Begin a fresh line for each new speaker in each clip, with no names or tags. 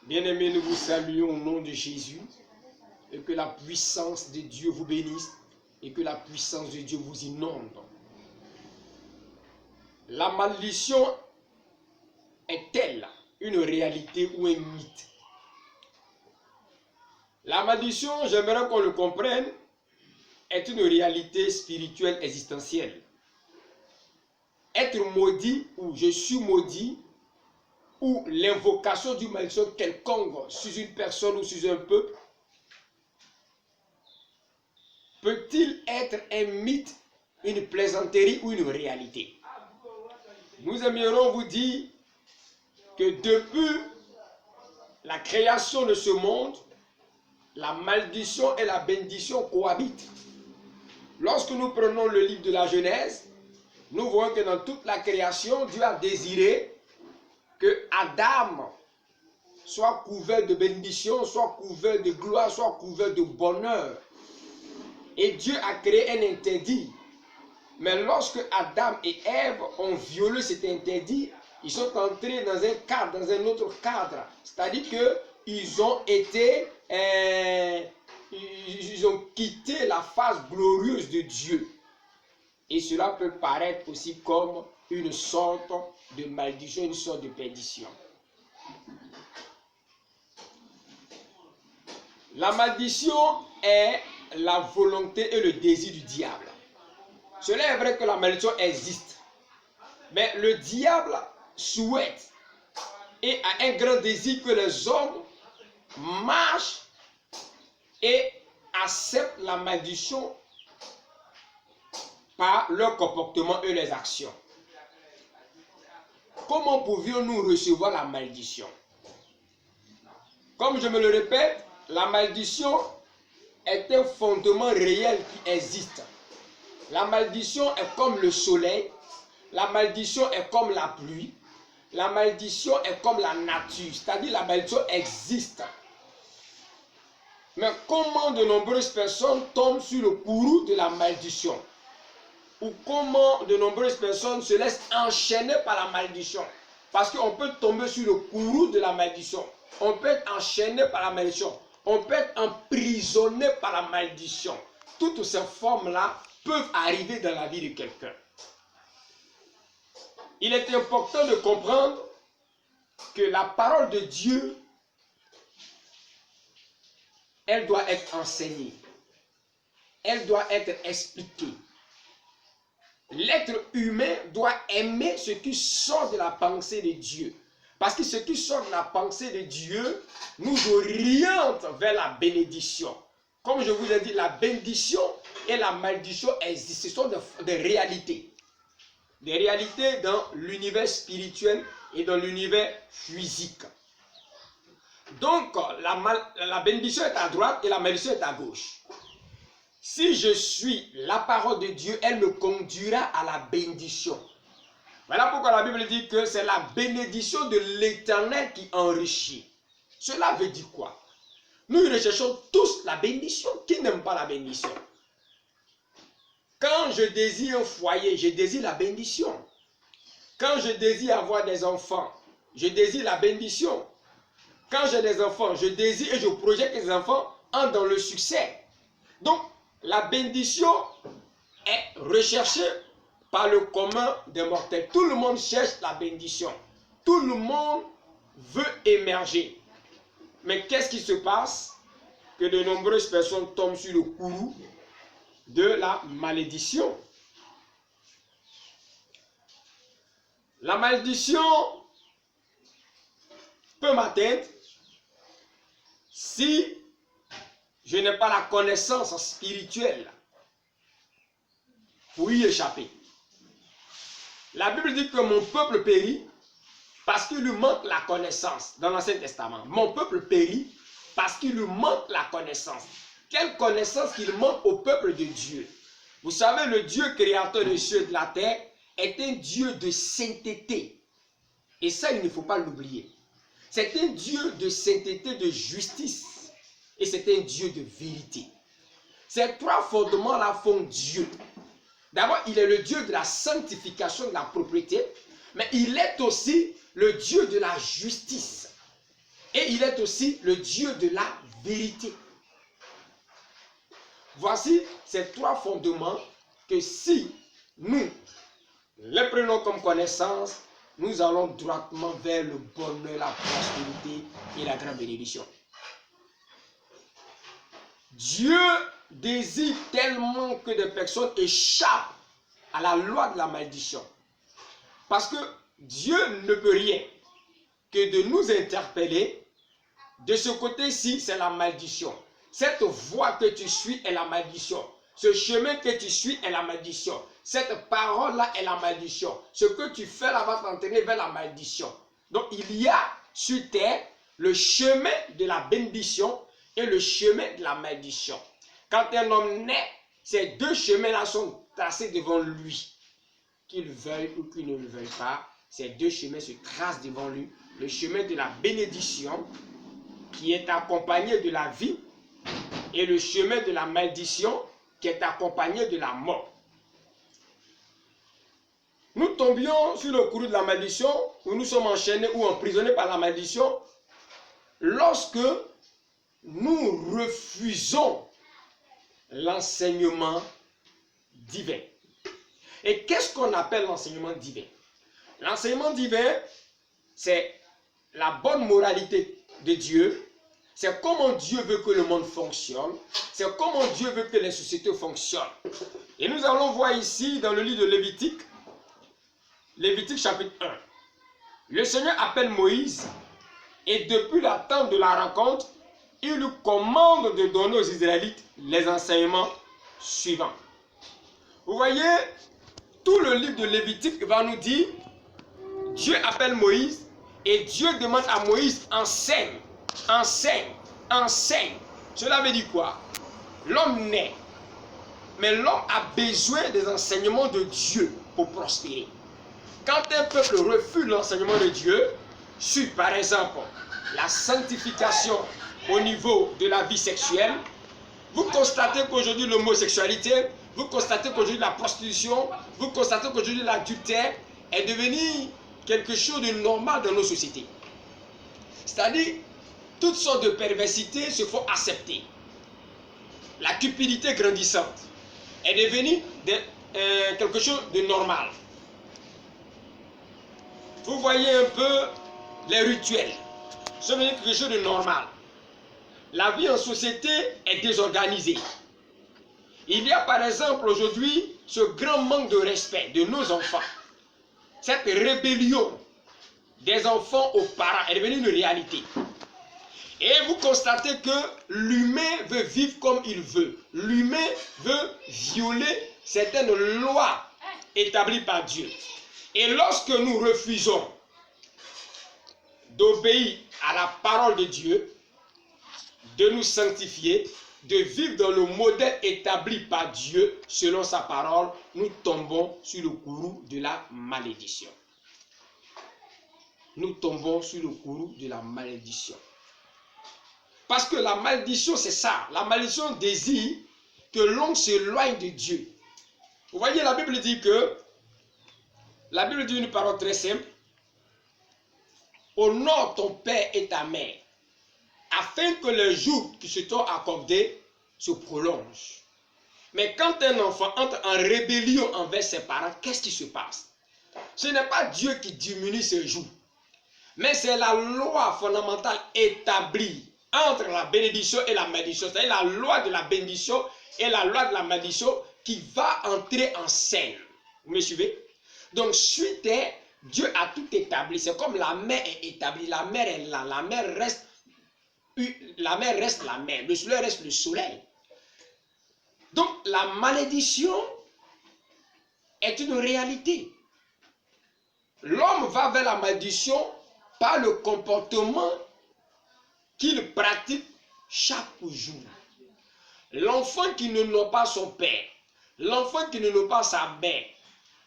Bien-aimés, nous vous saluons au nom de Jésus et que la puissance de Dieu vous bénisse et que la puissance de Dieu vous inonde. La malédiction est-elle une réalité ou un mythe? La malédiction, j'aimerais qu'on le comprenne, est une réalité spirituelle existentielle. Être maudit ou je suis maudit ou l'invocation d'une malédiction quelconque sur une personne ou sur un peuple peut-il être un mythe, une plaisanterie ou une réalité? Nous aimerions vous dire que depuis la création de ce monde, la malédiction et la bénédiction cohabitent. Lorsque nous prenons le livre de la Genèse, nous voyons que dans toute la création, Dieu a désiré que Adam soit couvert de bénédiction, soit couvert de gloire, soit couvert de bonheur. Et Dieu a créé un interdit. Mais lorsque Adam et Ève ont violé cet interdit, ils sont entrés dans un cadre, dans un autre cadre. C'est-à-dire qu'ils ont été, ils ont quitté la face glorieuse de Dieu. Et cela peut paraître aussi comme une sorte de malédiction, une sorte de perdition. La malédiction est la volonté et le désir du diable. Cela est vrai que la malédiction existe. Mais le diable souhaite et a un grand désir que les hommes marchent et acceptent la malédiction par leur comportement et les actions. Comment pouvions-nous recevoir la malédiction? Comme je me le répète, la malédiction est un fondement réel qui existe. La malédiction est comme le soleil, la malédiction est comme la pluie, la malédiction est comme la nature, c'est-à-dire la malédiction existe. Mais comment de nombreuses personnes tombent sur le courroux de la malédiction? Ou comment de nombreuses personnes se laissent enchaîner par la malédiction? Parce qu'on peut tomber sur le courroux de la malédiction. On peut être enchaîné par la malédiction. On peut être emprisonné par la malédiction. Toutes ces formes-là peuvent arriver dans la vie de quelqu'un. Il est important de comprendre que la parole de Dieu, elle doit être enseignée. Elle doit être expliquée. L'être humain doit aimer ce qui sort de la pensée de Dieu. Parce que ce qui sort de la pensée de Dieu nous oriente vers la bénédiction. Comme je vous ai dit, la bénédiction et la malédiction existent. Ce sont des réalités. Des réalités dans l'univers spirituel et dans l'univers physique. Donc, la bénédiction est à droite et la malédiction est à gauche. Si je suis la parole de Dieu, elle me conduira à la bénédiction. Voilà pourquoi la Bible dit que c'est la bénédiction de l'Éternel qui enrichit. Cela veut dire quoi? Nous recherchons tous la bénédiction. Qui n'aime pas la bénédiction? Quand je désire un foyer, je désire la bénédiction. Quand je désire avoir des enfants, je désire la bénédiction. Quand j'ai des enfants, je désire et je projette que les enfants entrent dans le succès. Donc, la bénédiction est recherchée par le commun des mortels. Tout le monde cherche la bénédiction. Tout le monde veut émerger. Mais qu'est-ce qui se passe? Que de nombreuses personnes tombent sur le courroux de la malédiction. La malédiction peut m'atteindre si je n'ai pas la connaissance spirituelle pour y échapper. La Bible dit que mon peuple périt parce qu'il lui manque la connaissance dans l'Ancien Testament. Mon peuple périt parce qu'il lui manque la connaissance. Quelle connaissance qu'il manque au peuple de Dieu? Vous savez, le Dieu créateur des cieux et de la terre est un Dieu de sainteté. Et ça, il ne faut pas l'oublier. C'est un Dieu de sainteté, de justice. Et c'est un Dieu de vérité. Ces trois fondements-là font Dieu. D'abord, il est le Dieu de la sanctification, de la propriété, mais il est aussi le Dieu de la justice. Et il est aussi le Dieu de la vérité. Voici ces trois fondements que si nous les prenons comme connaissance, nous allons droitement vers le bonheur, la prospérité et la grande bénédiction. Dieu désire tellement que des personnes échappent à la loi de la malédiction. Parce que Dieu ne peut rien que de nous interpeller. De ce côté-ci, c'est la malédiction. Cette voie que tu suis est la malédiction. Ce chemin que tu suis est la malédiction. Cette parole-là est la malédiction. Ce que tu fais là va t'entraîner vers la malédiction. Donc, il y a sur terre le chemin de la bénédiction et le chemin de la malédiction. Quand un homme naît, ces deux chemins-là sont tracés devant lui. Qu'il veuille ou qu'il ne le veuille pas, ces deux chemins se tracent devant lui. Le chemin de la bénédiction, qui est accompagné de la vie, et le chemin de la malédiction, qui est accompagné de la mort. Nous tombions sur le courroux de la malédiction, où nous sommes enchaînés ou emprisonnés par la malédiction, lorsque nous refusons l'enseignement divin. Et qu'est-ce qu'on appelle l'enseignement divin? L'enseignement divin, c'est la bonne moralité de Dieu, c'est comment Dieu veut que le monde fonctionne, c'est comment Dieu veut que les sociétés fonctionnent. Et nous allons voir ici dans le livre de Lévitique, Lévitique chapitre 1. Le Seigneur appelle Moïse et depuis la tente de la rencontre, il lui commande de donner aux Israélites les enseignements suivants. Vous voyez, tout le livre de Lévitique va nous dire, Dieu appelle Moïse et Dieu demande à Moïse, enseigne, enseigne, enseigne. Cela veut dire quoi? L'homme naît, mais l'homme a besoin des enseignements de Dieu pour prospérer. Quand un peuple refuse l'enseignement de Dieu, sur par exemple la sanctification au niveau de la vie sexuelle, vous constatez qu'aujourd'hui l'homosexualité, vous constatez qu'aujourd'hui la prostitution, vous constatez qu'aujourd'hui l'adultère est devenu quelque chose de normal dans nos sociétés. C'est-à-dire, toutes sortes de perversités se font accepter. La cupidité grandissante est devenue quelque chose de normal. Vous voyez un peu les rituels. C'est devenu quelque chose de normal. La vie en société est désorganisée. Il y a par exemple aujourd'hui ce grand manque de respect de nos enfants. Cette rébellion des enfants aux parents est devenue une réalité. Et vous constatez que l'humain veut vivre comme il veut. L'humain veut violer certaines lois établies par Dieu. Et lorsque nous refusons d'obéir à la parole de Dieu, de nous sanctifier, de vivre dans le modèle établi par Dieu selon sa parole, nous tombons sur le courroux de la malédiction. Nous tombons sur le courroux de la malédiction. Parce que la malédiction, c'est ça. La malédiction désire que l'homme s'éloigne de Dieu. Vous voyez, la Bible dit une parole très simple. Honore ton père et ta mère, afin que les jours qui se t'ont accordés se prolongent. Mais quand un enfant entre en rébellion envers ses parents, qu'est-ce qui se passe? Ce n'est pas Dieu qui diminue ses jours, mais c'est la loi fondamentale établie entre la bénédiction et la malédiction. C'est-à-dire la loi de la bénédiction et la loi de la malédiction qui va entrer en scène. Vous me suivez? Donc, suite, Dieu a tout établi. C'est comme la mer est établie. La mer est là. La mer reste la mer. Le soleil reste le soleil. Donc, la malédiction est une réalité. L'homme va vers la malédiction par le comportement qu'il pratique chaque jour. L'enfant qui ne nomme pas son père, l'enfant qui ne nomme pas sa mère,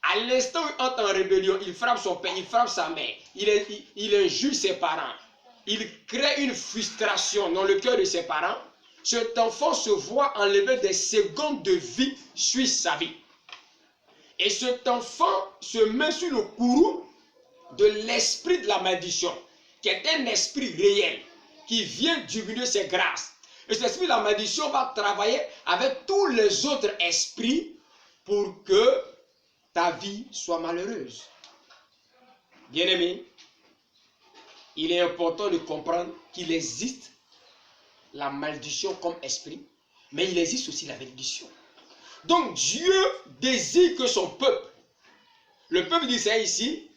à l'instant où il entre en rébellion, il frappe son père, il frappe sa mère, il injure ses parents, il crée une frustration dans le cœur de ses parents. Cet enfant se voit enlever des secondes de vie sur sa vie. Et cet enfant se met sur le courroux de l'esprit de la malédiction qui est un esprit réel, qui vient diminuer ses grâces. Et cet esprit de la malédiction va travailler avec tous les autres esprits pour que ta vie soit malheureuse. Bien-aimé, il est important de comprendre qu'il existe la malédiction comme esprit, mais il existe aussi la bénédiction. Donc Dieu désire que son peuple, le peuple d'Israël ici,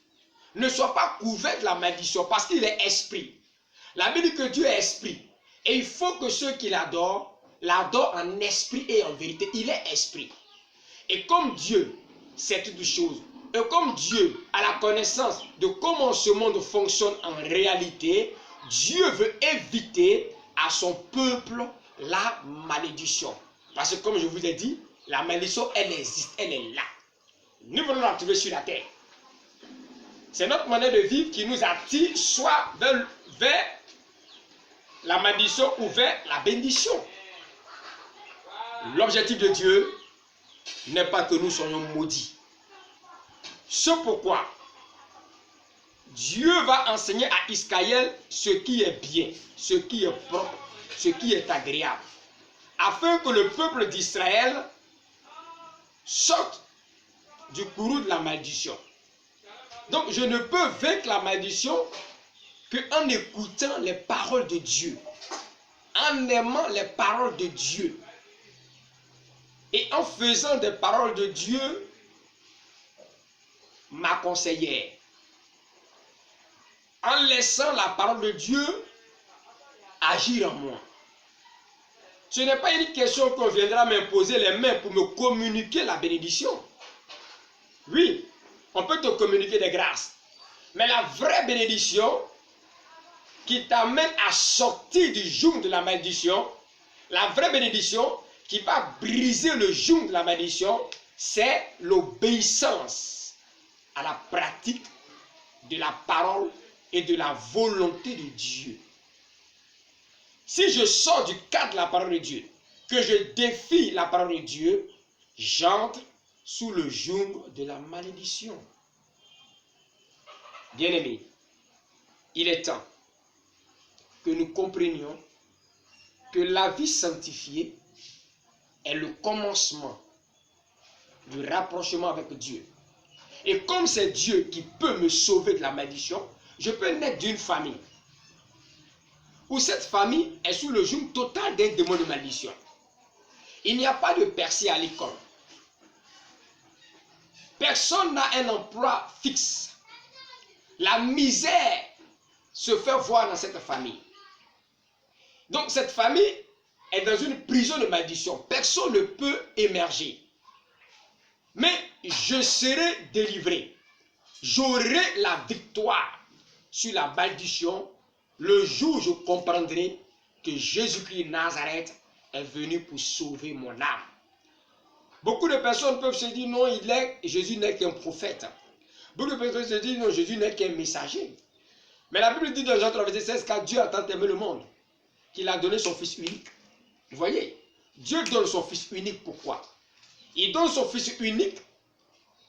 ne soit pas couvert de la malédiction parce qu'il est esprit. La Bible dit que Dieu est esprit. Et il faut que ceux qui l'adorent en esprit et en vérité. Il est esprit. Et comme Dieu sait toutes choses, et comme Dieu a la connaissance de comment ce monde fonctionne en réalité, Dieu veut éviter à son peuple la malédiction. Parce que comme je vous ai dit, la malédiction, elle existe, elle est là. Nous voulons la trouver sur la terre. C'est notre manière de vivre qui nous attire soit vers la malédiction ou vers la bénédiction. L'objectif de Dieu n'est pas que nous soyons maudits. C'est pourquoi Dieu va enseigner à Israël ce qui est bien, ce qui est propre, ce qui est agréable, afin que le peuple d'Israël sorte du courroux de la malédiction. Donc je ne peux vaincre la malédiction qu'en écoutant les paroles de Dieu, en aimant les paroles de Dieu et en faisant des paroles de Dieu ma conseillère, en laissant la parole de Dieu agir en moi. Ce n'est pas une question qu'on viendra m'imposer les mains pour me communiquer la bénédiction. Oui, on peut te communiquer des grâces, mais la vraie bénédiction qui t'amène à sortir du joug de la malédiction, la vraie bénédiction qui va briser le joug de la malédiction, c'est l'obéissance à la pratique de la parole et de la volonté de Dieu. Si je sors du cadre de la parole de Dieu, que je défie la parole de Dieu, j'entre sous le joug de la malédiction. Bien-aimés, il est temps que nous comprenions que la vie sanctifiée est le commencement du rapprochement avec Dieu. Et comme c'est Dieu qui peut me sauver de la malédiction, je peux naître d'une famille où cette famille est sous le joug total d'un démon de malédiction. Il n'y a pas de percée à l'école. Personne n'a un emploi fixe. La misère se fait voir dans cette famille. Donc cette famille est dans une prison de malédiction. Personne ne peut émerger. Mais je serai délivré. J'aurai la victoire sur la malédiction le jour où je comprendrai que Jésus-Christ Nazareth est venu pour sauver mon âme. Beaucoup de personnes peuvent se dire non, Jésus n'est qu'un prophète. Beaucoup de personnes se disent non, Jésus n'est qu'un messager. Mais la Bible dit dans Jean 3, verset 16, car Dieu a tant aimé le monde qu'il a donné son Fils unique. Vous voyez, Dieu donne son Fils unique. Pourquoi? Il donne son Fils unique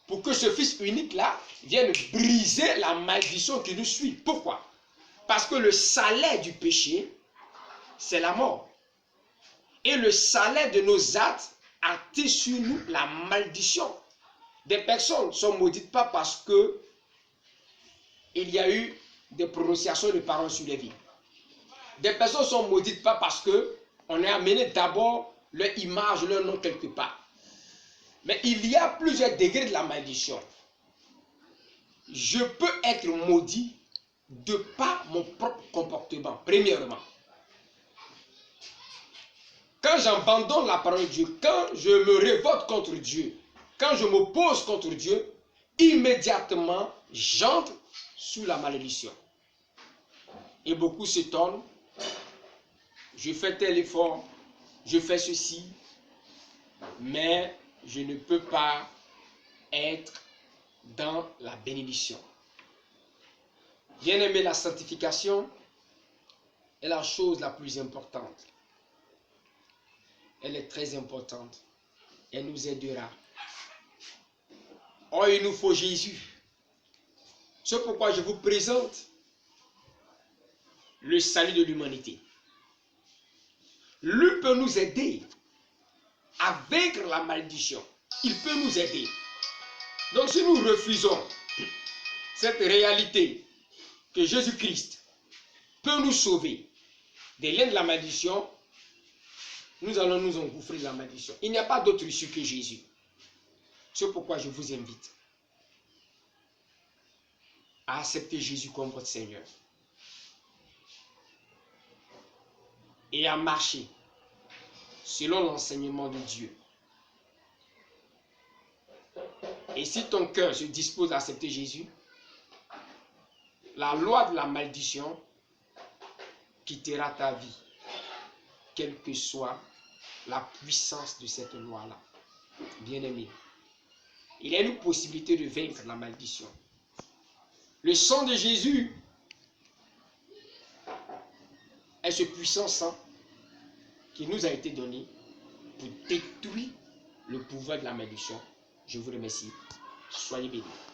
pour que ce Fils unique-là vienne briser la malédiction qui nous suit. Pourquoi? Parce que le salaire du péché, c'est la mort. Et le salaire de nos actes attire sur nous la malédiction. Des personnes sont maudites pas parce que il y a eu des prononciations de paroles sur les vies. Des personnes sont maudites pas parce que on a amené d'abord leur image, leur nom quelque part. Mais il y a plusieurs degrés de la malédiction. Je peux être maudit de par mon propre comportement, premièrement. Quand j'abandonne la parole de Dieu, quand je me révolte contre Dieu, quand je m'oppose contre Dieu, immédiatement, j'entre sous la malédiction. Et beaucoup s'étonnent. Je fais tel effort, je fais ceci, mais je ne peux pas être dans la bénédiction. Bien-aimé, la sanctification est la chose la plus importante. Elle est très importante. Elle nous aidera. Oh, il nous faut Jésus. C'est pourquoi je vous présente le salut de l'humanité. Lui peut nous aider à vaincre la malédiction. Il peut nous aider. Donc si nous refusons cette réalité que Jésus-Christ peut nous sauver des liens de la malédiction, nous allons nous engouffrer de la malédiction. Il n'y a pas d'autre issue que Jésus. C'est pourquoi je vous invite à accepter Jésus comme votre Seigneur et à marcher selon l'enseignement de Dieu. Et si ton cœur se dispose à accepter Jésus, la loi de la malédiction quittera ta vie, quelle que soit la puissance de cette loi-là. Bien-aimé, il y a une possibilité de vaincre la malédiction. Le sang de Jésus est ce puissant sang qui nous a été donné pour détruire le pouvoir de la malédiction. Je vous remercie. Soyez bénis.